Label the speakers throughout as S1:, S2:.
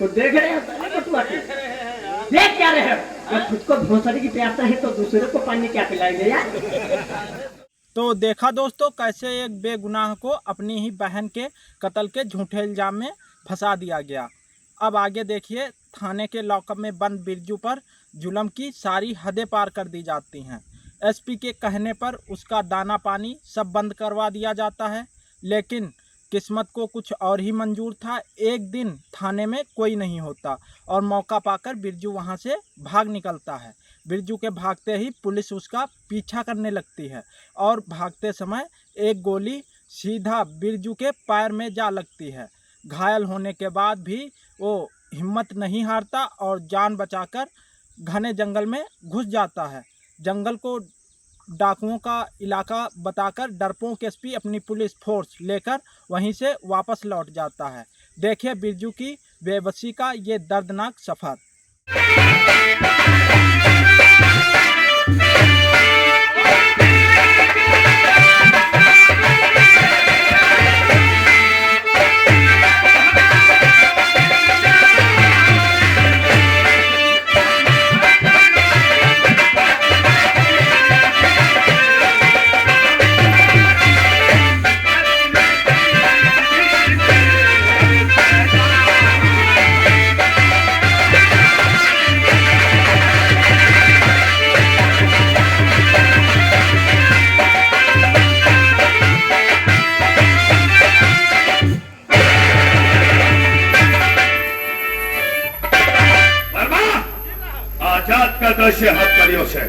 S1: तो देख रहे हैं बटुआ के, देख क्या रहे हैं? जब खुद को भोसड़ी की प्यासा है तो दूसरे को पानी क्या पिलाएंगे यार?
S2: तो देखा दोस्तों कैसे एक बेगुनाह को अपनी ही बहन के कत्ल के झूठे इल्जाम में फंसा दिया गया। अब आगे देखिए, थाने के लॉकअप में बंद बिरजू पर जुल्म की सारी हदें पार कर दी जाती हैं। एसपी के कहने पर उसका दाना पानी सब बंद करवा दिया जाता है, लेकिन किस्मत को कुछ और ही मंजूर था। एक दिन थाने में कोई नहीं होता और मौका पाकर बिरजू वहां से भाग निकलता है। बिरजू के भागते ही पुलिस उसका पीछा करने लगती है और भागते समय एक गोली सीधा बिरजू के पैर में जा लगती है। घायल होने के बाद भी वो हिम्मत नहीं हारता और जान बचाकर घने जंगल में घुस जाता है। जंगल को डाकुओं का इलाका बताकर डरपोक एसपी अपनी पुलिस फोर्स लेकर वहीं से वापस लौट जाता है। देखिए बिरजू की बेबसी का ये दर्दनाक सफर।
S3: से हथकड़ियों से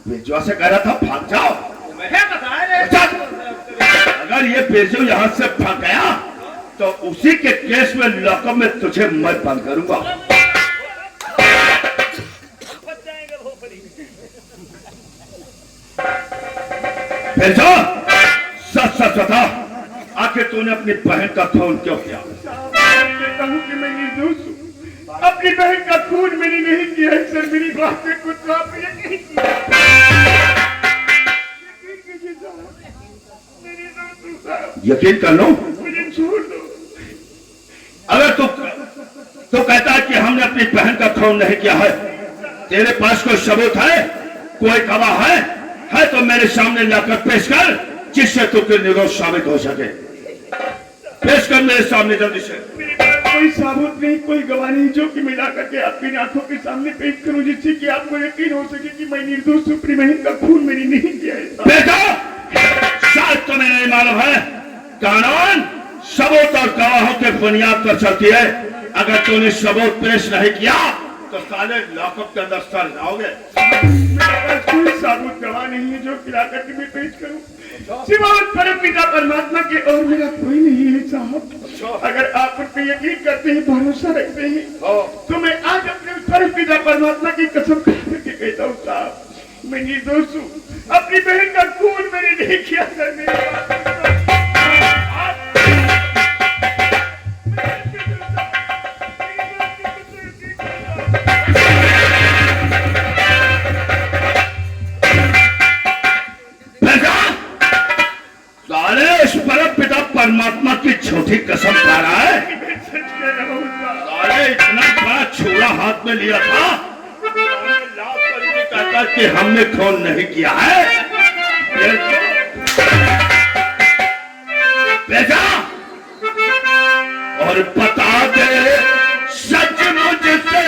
S3: बेजुआ से कह रहा था भाग जाओ। अगर ये बेजू यहाँ से भाग गया तो उसी के केस में लॉकअप में तुझे मैं बंद करूंगा। बेजू सच सच बता, आखिर तूने अपनी बहन का खून क्यों किया?
S4: मैं कहूँ कि मैं निर्दोष हूँ। अपनी बहन का खून मैंने नहीं किया है सर। मेरी बात पे कुछ आप यकीन कीजिए।
S3: यकीन कर लो,
S4: मुझे छोड़ दो।
S3: अगर तू कहता है कि हमने अपनी बहन का खून नहीं किया है, तेरे पास कोई सबूत है, कोई गवाह है तो मेरे सामने लाकर पेश कर, जिससे तू निर्दोष साबित हो सके। पेश कर मेरे सामने जल्दी से।
S4: मेरे पास कोई सबूत नहीं, कोई गवाह नहीं जो कि मिला करके आपकी आंखों के सामने पेश करूं, जिससे कि आपको यकीन हो सके कि मैं निर्दोष हूं। अपनी बहन का खून मैंने नहीं किया है।
S3: बेटा शायद तुम्हें नहीं मालूम है, कानून सबूत और गवाहों के बुनियाद पर चलती है। अगर तूने सबूत पेश नहीं किया तो साले लॉकअप के अंदर सड़ जाओगे।
S4: मेरे पास कोई सबूत गवाह नहीं है जो खिला करके मैं पेश करूं, सिवाय परमपिता परमात्मा के, और मेरा कोई नहीं है साहब। अगर आप उन पे यकीन करते हैं, भरोसा रखते हैं, तो मैं आज अपने परमपिता परमात्मा की कसम खा करके कहता हूँ साहब, मैं निर्दोष हूँ। अपनी बहन का खून मैंने नहीं किया सर। मेरे
S3: परमात्मा की झूठी कसम खा रहा है। अरे इतना बड़ा छुरा हाथ में लिया था, लाभ करके कहता कि हमने खून नहीं किया है। बेटा और बता दे सच मुझसे,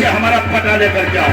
S3: से हमारा पता लेकर जाओ।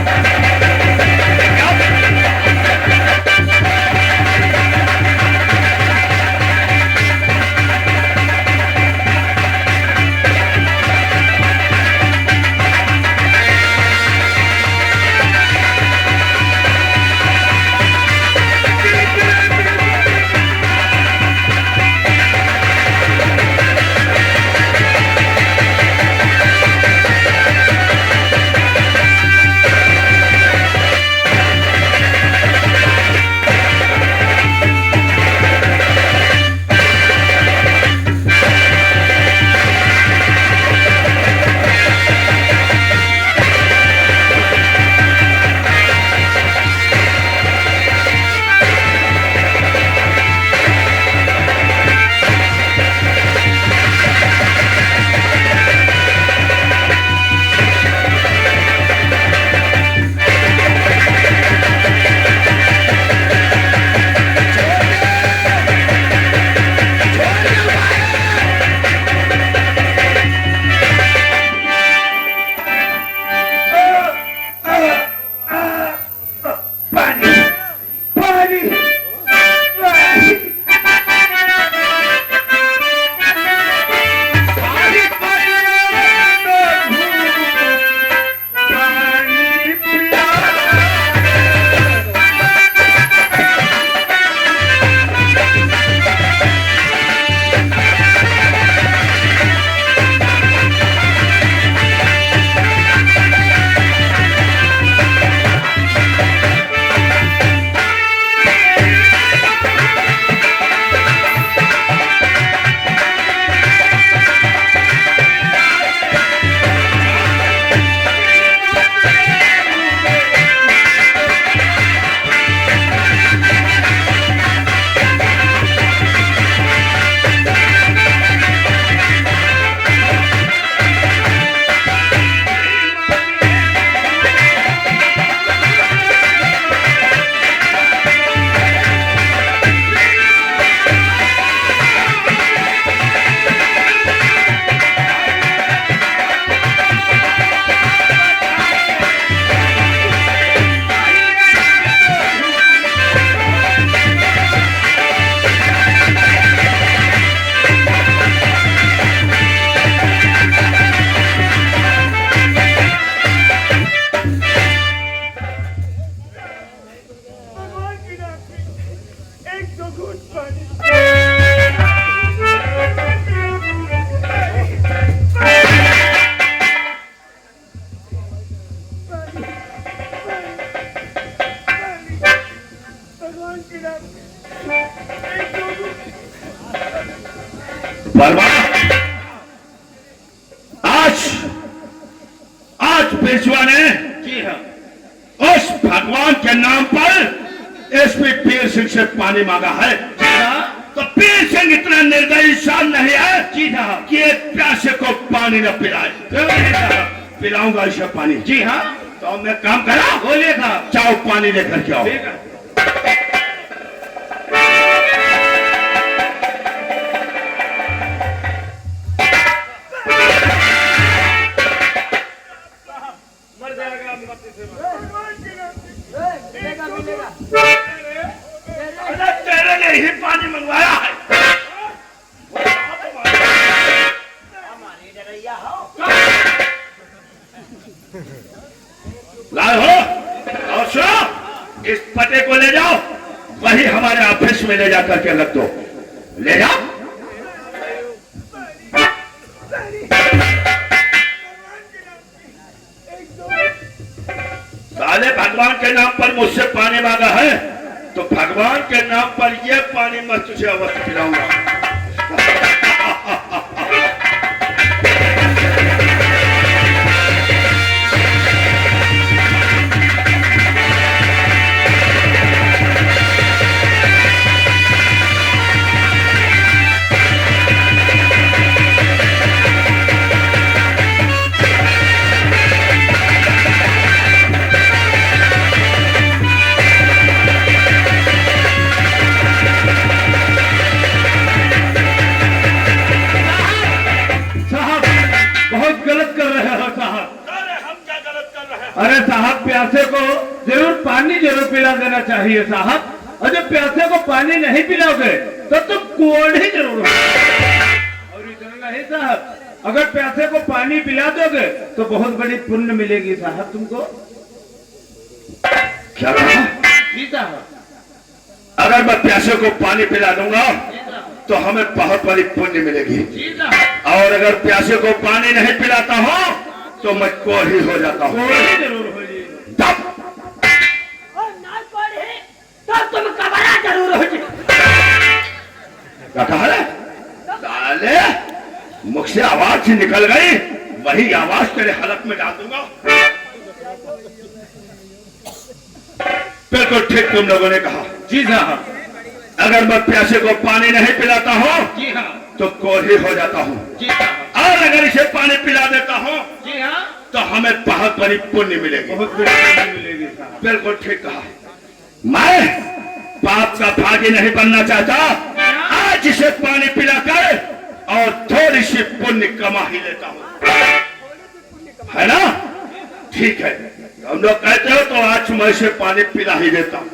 S3: वर्मा, आज पेशवा ने
S4: जी हाँ
S3: उस भगवान के नाम पर एसपी पीर सिंह से पानी मांगा है।
S4: जी हाँ
S3: तो पीर सिंह इतना निर्दयी इंसान नहीं है
S4: जी हाँ
S3: कि एक प्यासे को पानी न पिलाए।
S4: क्यों नहीं साहब?
S3: पिलाऊंगा इसे पानी।
S4: जी हाँ
S3: तो मैं काम करा,
S4: बोलिए साहब।
S3: जाओ पानी लेकर के आओ।
S4: ठीक है। मर जाएगा आप मत से
S3: अरे तेरे लिए ही पानी मंगवाया है। लाए हो और सुनो, इस पते को ले जाओ, वही हमारे ऑफिस में ले जाकर के रख दो। ले जाओ। साले भगवान के नाम पर मुझसे पानी मांगा है तो भगवान के नाम पर ये पानी मैं तुझे अवश्य पिलाऊंगा।
S5: अरे साहब प्यासे को जरूर पानी जरूर पिला देना चाहिए साहब, और जब प्यासे को पानी नहीं पिलाओगे तो तुम कोढ़ ही जरूर हो। और इतना नहीं साहब, अगर प्यासे को पानी पिला दोगे तो बहुत बड़ी पुण्य मिलेगी साहब तुमको।
S3: क्या कहा?
S5: जी साहब।
S3: अगर मैं प्यासे को पानी पिला दूंगा तो हमें बहुत बड़ी पुण्य मिलेगी,
S5: जी साहब।
S3: और अगर प्यासे को पानी नहीं पिलाता हूँ तो मैं कोढ़ी हो जाता हूँ।
S5: कोढ़ ही जरूर हो जाएगी।
S1: और ना पढ़े तो तुम कबरा जरूर हो जाए।
S3: क्या कहा रे? साले मुख से आवाज ही निकल गई, वही आवाज तेरे हलक में डाल दूंगा। बिल्कुल ठीक तुम लोगों ने कहा।
S5: जी साहब।
S3: अगर मैं प्यासे को पानी नहीं पिलाता हूँ
S5: जी हाँ।
S3: तो कोढ़ी हो जाता हूँ,
S5: जी साहब।
S3: और अगर इसे पानी पिला देता हूँ
S5: जी हाँ।
S3: तो हमें बहुत बड़ी पुण्य मिलेगी।
S5: बहुत बड़ी पुण्य मिलेगी साहब।
S3: बिल्कुल ठीक कहा। मैं पाप का भागी नहीं बनना चाहता, आज इसे पानी पिलाकर और थोड़ी सी पुण्य कमा ही लेता हूँ, है ना? ठीक है, हम लोग कहते हो तो आज मैं इसे पानी पिला ही देता हूँ।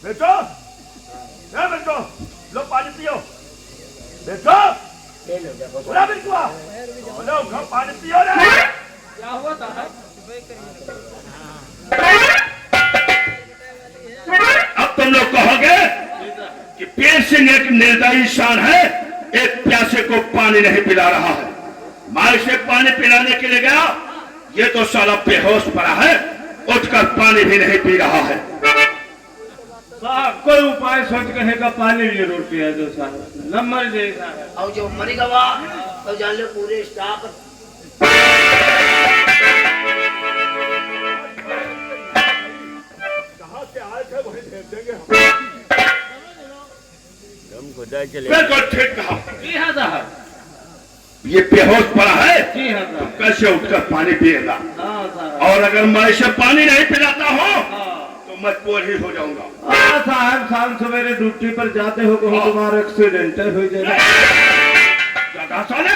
S3: बेटो, बेटो, लो पानी पियो। बेटो, बोला बिल्कुआ, लो पानी पियो ना।
S5: क्या हुआ साहब?
S3: अब तुम लोग कहोगे कि पीर सिंह एक निर्दयी इंसान है, एक प्यासे को पानी नहीं पिला रहा है। मैं इसे पानी पिलाने के लिए गया, ये तो साला बेहोश पड़ा है, उठकर पानी भी नहीं पी रहा है।
S5: साहब कोई उपाय सोच कहेगा पानी जरूर पिया दो साहब, न मर जाए साहब।
S6: और जो मरी गवा तो जान लो पूरे स्टाफ
S3: कहां से आए थे वही भेज देंगे हम। बिल्कुल ठीक कहा।
S5: जी हाँ साहब।
S3: ये बेहोश पड़ा है,
S5: जी हाँ
S3: तो
S5: साहब।
S3: कैसे उठकर पानी पिएगा?
S5: हाँ साहब।
S3: और अगर मैं इसे पानी नहीं पिलाता हूँ
S5: हाँ।
S3: तो मैं कोढ़ी हो जाऊंगा।
S5: साहब शाम सवेरे ड्यूटी पर जाते हो कहीं तुम्हारा एक्सीडेंट हो जाएगा।
S3: क्या कहा साले?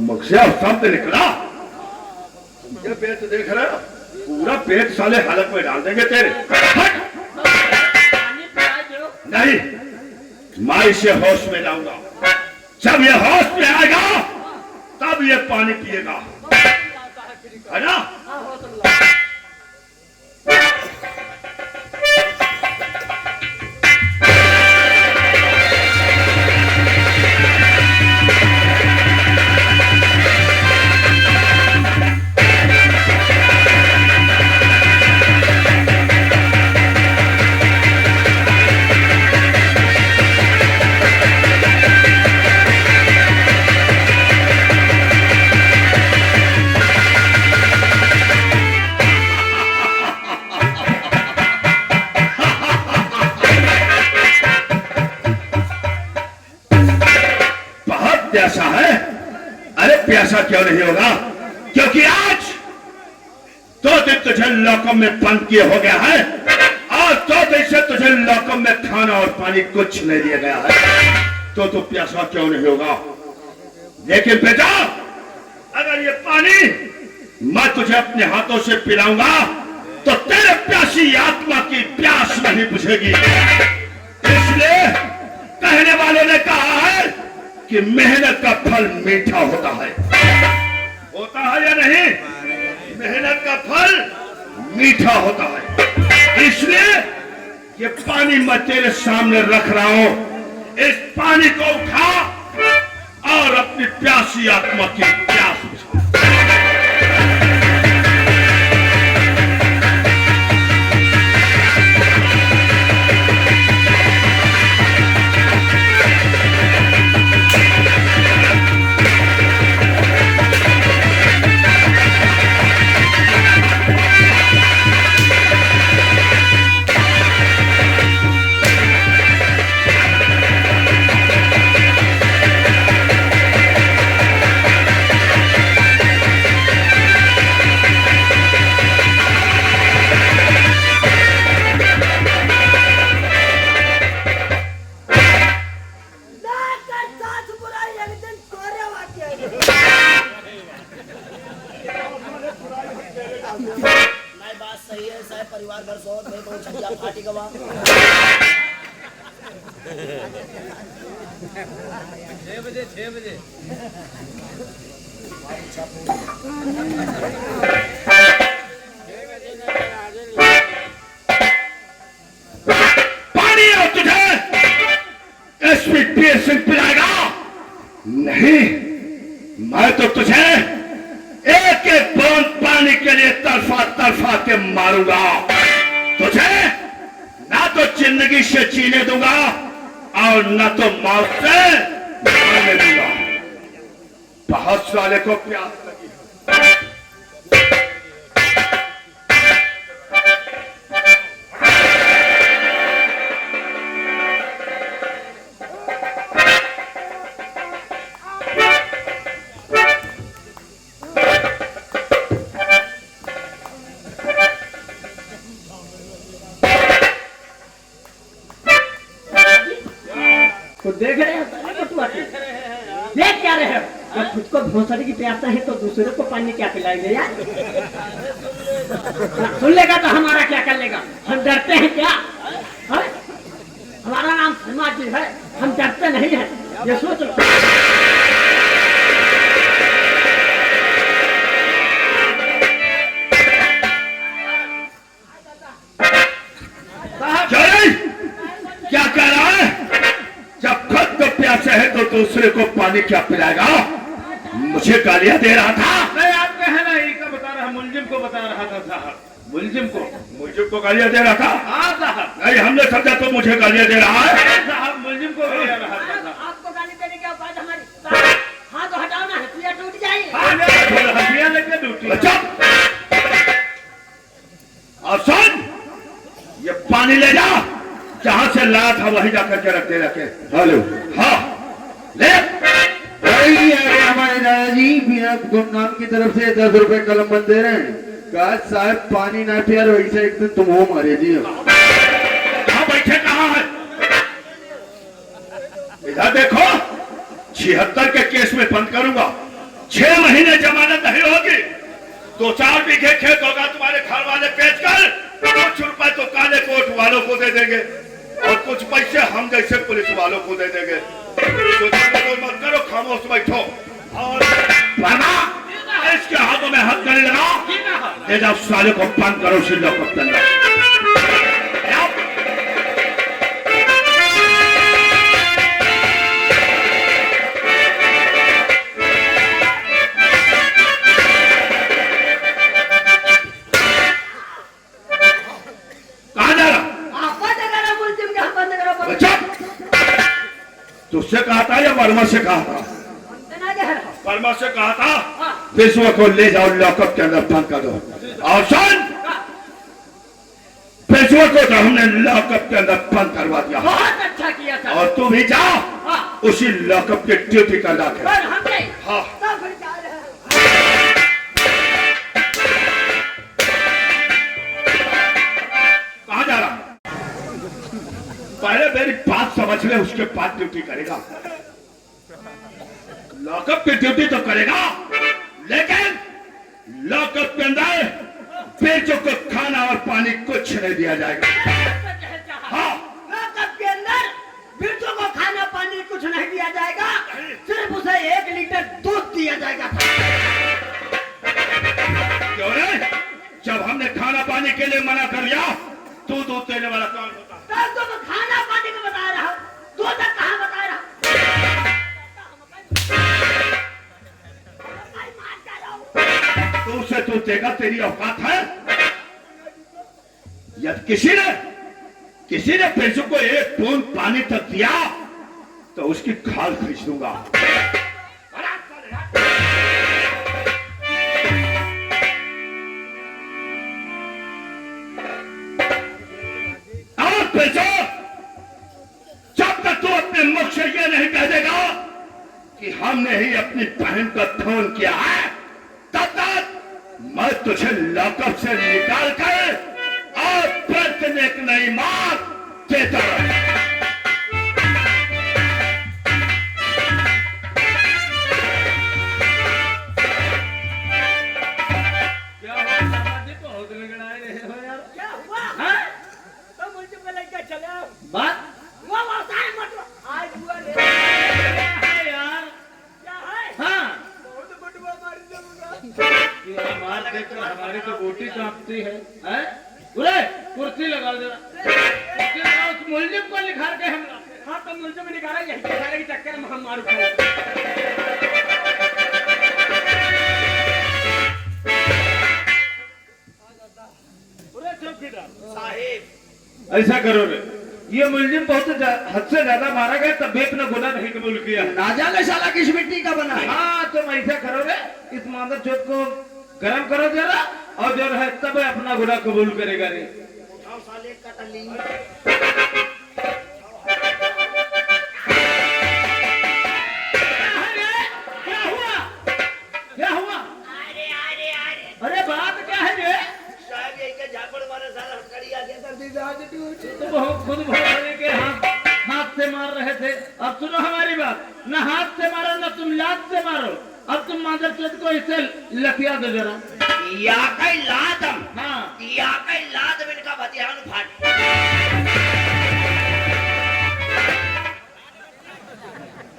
S3: मुख से शब्द निकला। ये पेट देख रहे हो, पूरा पेट साले हलक में डाल देंगे तेरे। हट!
S1: पानी पिला दो।
S3: नहीं, मैं इसे होश में लाऊंगा। जब ये होश में आएगा तब ये पानी पिएगा, है ना? प्यासा है? अरे प्यासा क्यों नहीं होगा? क्योंकि आज 2 दिन तुझे लॉकअप में बंद किए हो गया है, और 2 दिन से तुझे लॉकअप में खाना और पानी कुछ नहीं दिया गया है, तो प्यासा क्यों नहीं होगा? लेकिन बेटा, अगर ये पानी मैं तुझे अपने हाथों से पिलाऊंगा तो तेरे प्यासी आत्मा की प्यास नहीं बुझेगी। इसलिए कहने वालों ने कहा है कि मेहनत का फल मीठा होता है या नहीं? मेहनत का फल मीठा होता है। इसलिए ये पानी मैं तेरे सामने रख रहा हूं, इस पानी को उठा और अपनी प्यासी आत्मा की प्यास बुझा।
S6: है परिवार घर सोच में तो छज्जा फाटी गवा। छह बजे
S3: पानी और तुझे एसपी पीर सिंह पिलाएगा? नहीं, मैं तो तुझे एक एक बूंद पानी के लिए तरफा तरफा के मारूंगा। तुझे ना तो जिंदगी से जीने दूंगा और न तो मौत से मरने दूंगा। बहुत साले को प्यास लगी।
S1: तो देख रहे हो साले बटुआ के? देख क्या रहे हो? जब खुद को भोसड़ी की प्यासा है तो दूसरे को पानी क्या पिलाएंगे यार? सुन लेगा तो हमारा क्या कर लेगा? हम डरते हैं क्या? है? हमारा नाम शर्मा जी है, हम डरते नहीं हैं, ये सोच लो।
S3: जय, क्या कह रहा है? जब खुद को प्यासे है तो दूसरे को पानी क्या पिलाएगा? मुझे गालियां दे रहा था।
S5: नहीं, आप कहना ही का बता रहा, मुलजिम को बता रहा था साहब। मुलजिम को
S3: गालियां दे रहा था?
S5: हाँ साहब।
S3: नहीं, हमने समझा तो मुझे गालियां दे रहा है।
S5: साहब मुलजिम को दे रहा था।
S1: आपको गाली देने की औकात हमारी? हाँ तो हटाओ ना, हथियार टूट जाएगी।
S5: हथियार लेके ड्यूटी।
S3: अच्छा, और सुन, ये पानी ले जा, जहां से लाया था वहीं जाकर के रखे। हेलो, हाँ ले।
S7: हमारे दादाजी बिना गुमनाम की तरफ से 10 रुपए कलम बंद दे रहे हैं। कहा साहब पानी ना पिया वैसे एक दिन तुम हो मारे जी।
S3: कहाँ बैठे कहाँ है? इधर देखो, 76 के केस में बंद करूंगा। 6 महीने जमानत नहीं होगी। 2-4 बीघे खेत होगा तुम्हारे घर वाले बेचकर, कुछ रुपए तो काले कोट वालों को दे देंगे और कुछ पैसे हम जैसे पुलिस वालों को दे देंगे। तो मत करो, खामोश बैठो। और इसके हाथों में हाथ नहीं लगाओ। ले जाओ साले को बंद करो, सिल्लो को अंदर। तुझसे कहा था या वर्मा से कहा था? वर्मा से कहा था विश्व को ले जाओ लॉकअप के अंदर बंद कर दो। और सुन, विश्व को तो हमने लॉकअप के अंदर बंद करवा दिया।
S1: बहुत अच्छा किया था।
S3: और तू भी जा, उसी लॉकअप की ड्यूटी कर दाखिल। हाँ, कहाँ जा रहा? पहले मेरी बात समझ ले, उसके बाद ड्यूटी करेगा। लॉकअप की ड्यूटी तो करेगा, लेकिन लॉकअप के अंदर बेचों को खाना और पानी कुछ नहीं दिया जाएगा। हाँ,
S1: लॉकअप के अंदर बेचों को खाना पानी कुछ नहीं दिया जाएगा, सिर्फ उसे 1 लीटर दूध दिया जाएगा।
S3: क्यों रे? जब हमने खाना पानी के लिए मना कर दिया, तू दूध देने वाला कौन होता?
S1: तुम खाना पानी को बता रहा हो, दूध कहाँ बता रहा?
S3: तू से तू देगा, तेरी औकात है? यदि किसी ने पैसों को 1 बूंद पानी तक दिया तो उसकी खाल खींच दूंगा। और पैसों, जब तक तू अपने मुख से ये नहीं कह देगा कि हमने ही अपनी बहन का खून किया है, तब तक मैं तुझे लॉकअप से निकाल कर और फिर एक नई मौत देता रहूं।
S5: क्या हो? बहुत लड़ाई रहे हो यार।
S1: क्या
S5: देखकर हमारी तो बोटी कांपती है, हैं? उरे कुर्सी लगा दे, कुर्सी लगाओ, उस मुल्जिम को निखार के हम लाते हैं।
S1: हाँ तो मुझे में निकाला यही सारे के चक्कर में हम मारू खाए।
S5: उरे चौकीदार
S6: साहिब
S5: ऐसा करो रे, ये मुल्जिम बहुत हद से ज्यादा मारा गया तब भी अपना गुनाह नहीं कबूल किया।
S6: ना जाने साला किस मिट्टी का बना है।
S5: हाँ तुम ऐसा करो रे, इस मादर चौथ को गर्म करो जरा, और जो है तब अपना गुनाह कबूल करेगा रे।
S6: उठाओ साले कटली।
S5: क्या हुआ, क्या हुआ? अरे बात क्या है रे?
S6: साहब यही के झापड़ मारे साला हटकड़ी आ गया सर्दी से हाथ टूट।
S5: तो बहुत खुद भरोसे के हाथ से मार रहे थे। अब सुनो हमारी बात, न हाथ से मारो न तुम लात से मारो, अब तुम मादर चौथ को इसे लतिया दो जरा।
S6: या कई लादम,
S5: हाँ
S6: या कई लादम इनका बतियान फाट।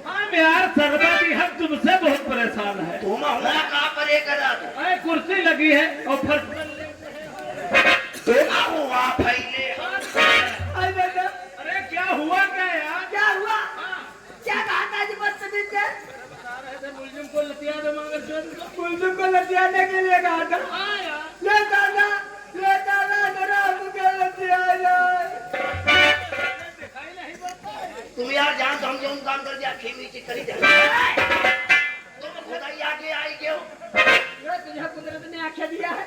S5: हम यार सरदारी हम तुमसे बहुत परेशान है।
S6: तुम हुआ कहाँ पर एक करा तू?
S5: अरे कुर्सी लगी है और फर्श
S6: तुम हुआ फैले।
S5: अरे क्या हुआ क्या यार?
S1: क्या हुआ? क्या कहा था जी बदतमीज ने?
S5: बता रहे थे मुल्जिम को लतिया दो मादर चौथ को।
S1: मुल्जिम को लतियाने के लिए कहा था।
S5: हाँ यार,
S1: ले दादा जरा मुझे लतियाना।
S5: दिखाई नहीं पड़ता है।
S6: तुम यार जान तो हम जो काम कर दिया खेमी चिकरी जा। तुम खुदा ही आगे आई क्यों?
S1: ये तुझे कुदरत ने आंखें दिया है।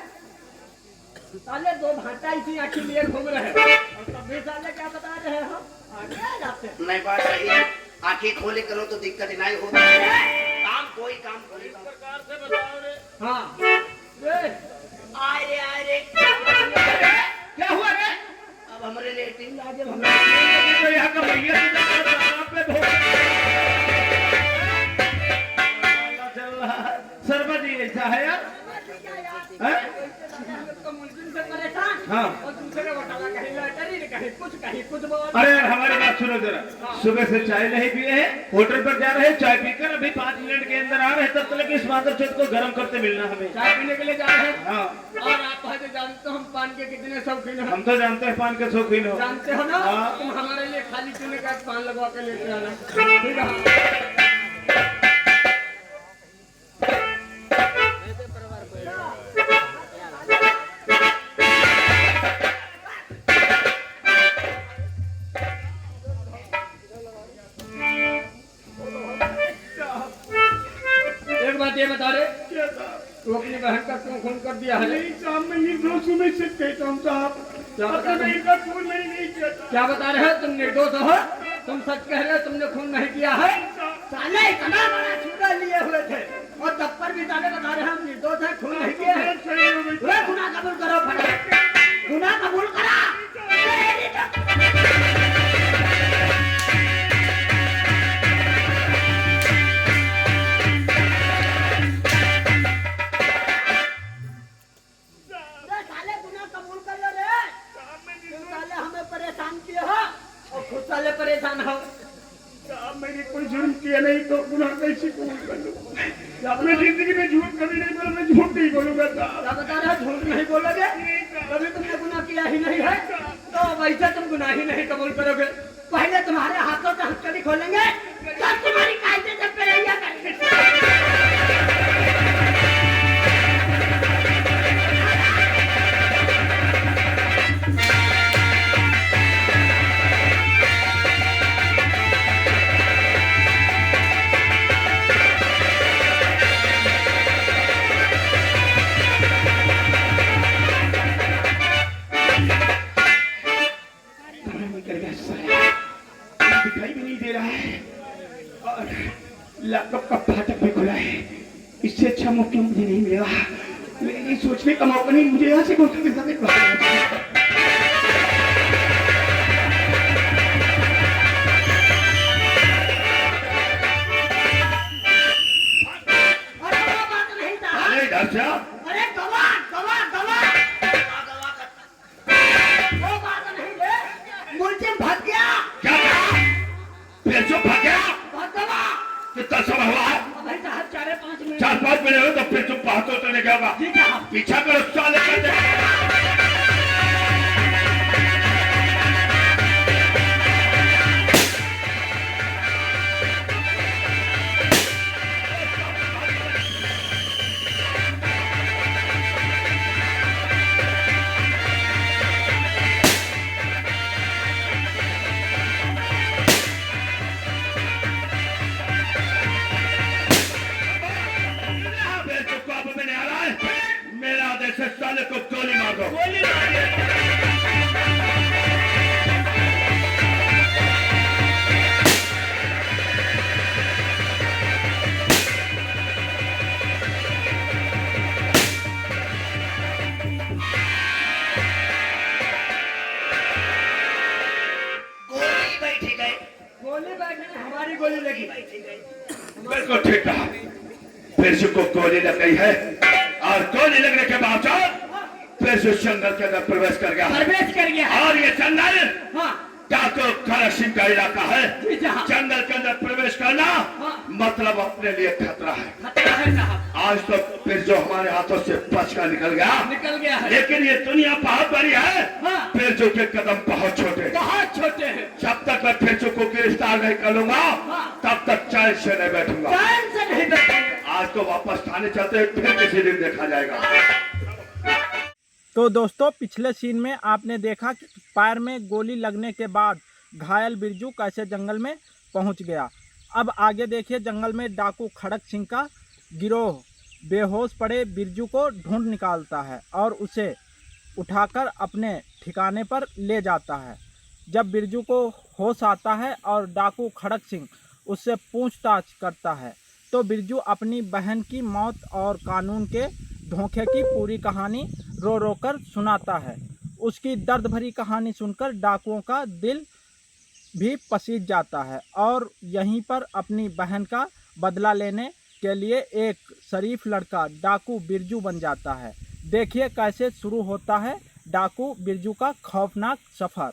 S1: साले दो भांटा इसी आंखें लिए घूम रहे हैं और तब भी साले क्या बता रहे हो? आगे आ जाते हैं।
S6: नहीं बात सही है, आंखें खोले करो तो दिक्कत नहीं होती है। काम कोई काम कोई काम।
S5: सरकार से बताओ रे।
S1: हाँ ये
S6: आए रे
S5: क्या हुआ रे?
S6: अब हमारे लेटिंग लाजे हम
S5: तो यहाँ का भैया पे चल रहा है। शर्मा जी ऐसा है यार? हैं?
S1: तो मुल्जिम से परेशान
S5: हाँ।
S1: और दूसरे घोटाला कहीं लॉटरी कहीं कुछ बोल।
S5: अरे यार हमारी बात सुनो जरा, सुबह से चाय नहीं पिए हैं, होटल पर जा रहे हैं, चाय पीकर अभी 5 मिनट के अंदर आ रहे हैं, तब तक इस मादर चौथ को गर्म करते मिलना हमें।
S1: चाय पीने के लिए जा रहे हैं।
S5: हाँ
S1: और आप भाई जानते हो हम पान के कितने शौकीन हैं।
S5: हम तो जानते हैं पान के शौकीन हो।
S1: जानते हो ना?
S5: हाँ।
S1: तुम हमारे लिए खाली चूने का पान लगवा के लेके आना। ठीक है? एक बात ये बता रहे,
S4: क्या साहब?
S1: तू अपनी बहन का क्यों खून कर दिया है?
S4: नहीं साहब, मैं निर्दोष हूँ, मैं सच कहता हूँ साहब।
S1: क्या बता
S4: अपने
S1: रहे
S4: बहन का खून मैंने नहीं किया था।
S1: क्या बता रहे हो? तुम निर्दोष हो? तुम सच कह रहे हो तुमने खून नहीं किया है? साले इतना बड़ा चूड़ा लिए हुए थे और तब पर भी साले बता रहे हैं हम निर्दोष हैं, खून नहीं किए हैं।
S4: सही हो गई।
S1: वे गुनाह कबूल करो फटाफट, गुनाह कबूल करा। रे साले गुनाह कबूल कर लो रे। तुम साले हमें परेशान किए हो और खुद साले परेशान हो।
S4: साहब मैंने कोई जुर्म किया नहीं तो गुनाह कैसे कबूल कर लूं? अपनी जिंदगी में झूठ कभी नहीं बोला, मैं झूठ नहीं बोलूंगा साहब।
S1: क्या बता रहे हो? झूठ नहीं बोलोगे? कभी तुमने गुनाह किया ही नहीं है तो वैसे तुम गुनाह ही नहीं कबूल करोगे। पहले तुम्हारे हाथों से हथकड़ी खोलेंगे तब तुम्हारी कायदे से पेरैया करेंगे।
S4: दिखाई भी नहीं दे रहा है और लैपटॉप का फाटक भी खुला है। इससे अच्छा मौका मुझे नहीं मिलेगा। मेरे ये सोचने का मौका नहीं, मुझे यहाँ से कोई के साथ
S1: अरे वो बात नहीं था।
S3: अरे इधर से आओ।
S1: अरे गवाह गवाह गवाह वो बात नहीं है। मुल्जिम भाग गया।
S3: क्या कहा? फिर चुप भाग गया?
S1: भाग गवाह।
S3: कितना समय हुआ है?
S1: भाई साहब 4-5 मिनट।
S3: 4-5 मिनट हो तो फिर चुप बातों तो नहीं क्या होगा?
S1: जी साहब।
S3: पीछा करो साले का। मेरा आदेश है, साले को गोली मार दो।
S6: गोली बैठी गए,
S1: गोली बैठने में हमारी गोली लगी।
S6: बैठी गए।
S3: बिल्कुल ठीक कहा। फिर को गोली लग गई है और गोली लगने के बावजूद फिर से जंगल के अंदर प्रवेश कर गया।
S1: प्रवेश कर गया है।
S3: और ये जंगल
S1: हाँ
S3: डाको खरा सिंह का इलाका है।
S1: जी जहाँ
S3: जंगल के अंदर प्रवेश करना मतलब अपने लिए खतरा है।
S1: खतरा है साहब,
S3: आज तो फिर जो हमारे हाथों से बच कर निकल गया,
S1: निकल गया है।
S3: लेकिन ये दुनिया बहुत बड़ी है।
S1: हाँ।
S3: फिर जो के कदम बहुत छोटे।
S1: बहुत छोटे हैं।
S3: जब तक मैं फिर जो को गिरफ्तार नहीं कर लूंगा तब तक चैन से नहीं बैठूंगा।
S1: चैन से नहीं बैठेंगे।
S3: आज तो वापस थाने चलते हैं, फिर किसी दिन देखा जाएगा।
S2: तो दोस्तों पिछले सीन में आपने देखा कि पैर में गोली लगने के बाद घायल बिरजू कैसे जंगल में पहुंच गया। अब आगे देखिए जंगल में डाकू खड़क सिंह का गिरोह बेहोश पड़े बिरजू को ढूंढ निकालता है और उसे उठाकर अपने ठिकाने पर ले जाता है। जब बिरजू को होश आता है और डाकू खड़क सिंह उससे पूछताछ करता है तो बिरजू अपनी बहन की मौत और कानून के धोखे की पूरी कहानी रो रो कर सुनाता है। उसकी दर्द भरी कहानी सुनकर डाकुओं का दिल भी पसीज जाता है और यहीं पर अपनी बहन का बदला लेने के लिए एक शरीफ लड़का डाकू बिरजू बन जाता है। देखिए कैसे शुरू होता है डाकू बिरजू का खौफनाक सफ़र।